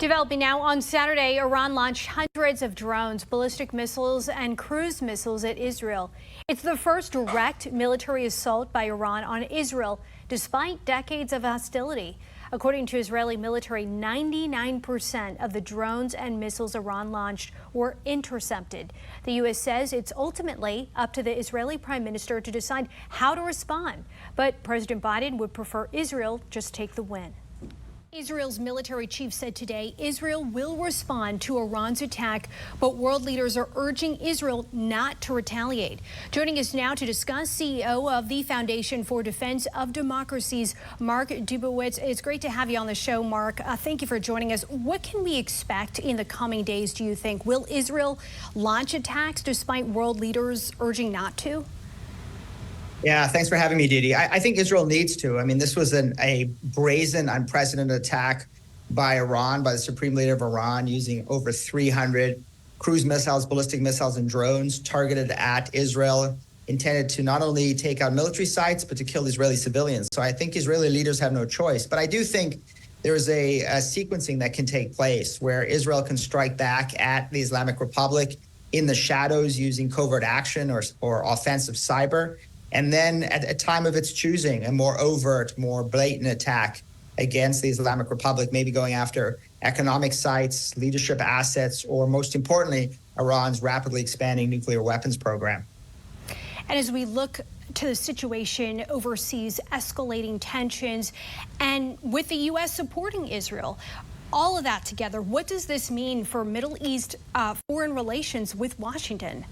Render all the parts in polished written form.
Developing now on Saturday, Iran launched hundreds of drones, ballistic missiles, and cruise missiles at Israel. It's the first direct military assault by Iran on Israel, despite decades of hostility. According to Israeli military, 99% of the drones and missiles Iran launched were intercepted. The U.S. says it's ultimately up to the Israeli prime minister to decide how to respond. But President Biden would prefer Israel just take the win. Israel's military chief said today Israel will respond to Iran's attack, but world leaders are urging Israel not to retaliate. Joining us now to discuss, CEO of the Foundation for Defense of Democracies, Mark Dubowitz. It's great to have you on the show, Mark. Thank you for joining us. What can we expect in the coming days, do you think? Will Israel launch attacks despite world leaders urging not to? Yeah, thanks for having me, Didi. I think Israel needs to. I mean, this was a brazen, unprecedented attack by Iran, by the supreme leader of Iran, using over 300 cruise missiles, ballistic missiles, and drones targeted at Israel, intended to not only take out military sites, but to kill Israeli civilians. So I think Israeli leaders have no choice. But I do think there is a sequencing that can take place where Israel can strike back at the Islamic Republic in the shadows using covert action or offensive cyber. And then at a time of its choosing, a more overt, more blatant attack against the Islamic Republic, maybe going after economic sites, leadership assets, or most importantly, Iran's rapidly expanding nuclear weapons program. And as we look to the situation overseas, escalating tensions, and with the U.S. supporting Israel, all of that together, what does this mean for Middle East foreign relations with Washington?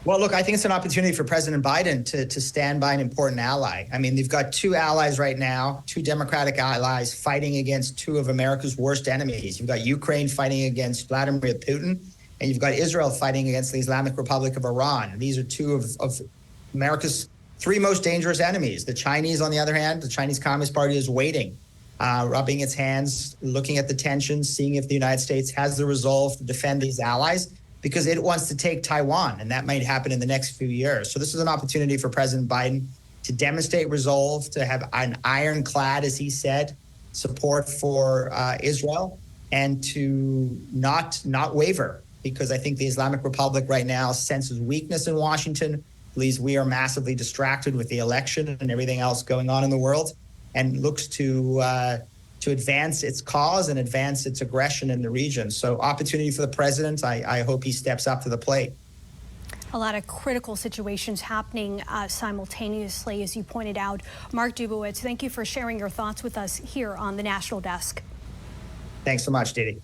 Well, look, I think it's an opportunity for President Biden to stand by an important ally. I mean, they've got two allies right now, two Democratic allies fighting against two of America's worst enemies. You've got Ukraine fighting against Vladimir Putin, and you've got Israel fighting against the Islamic Republic of Iran. These are two of America's three most dangerous enemies. The Chinese, on the other hand, the Chinese Communist Party is waiting, rubbing its hands, looking at the tensions, seeing if the United States has the resolve to defend these allies, because it wants to take Taiwan, and that might happen in the next few years. So this is an opportunity for President Biden to demonstrate resolve, to have an ironclad, as he said, support for Israel, and to not waver, because I think the Islamic Republic right now senses weakness in Washington, believes we are massively distracted with the election and everything else going on in the world, and looks to advance its cause and advance its aggression in the region. So opportunity for the president. I hope he steps up to the plate. A lot of critical situations happening simultaneously, as you pointed out. Mark Dubowitz, thank you for sharing your thoughts with us here on the National Desk. Thanks so much, Didi.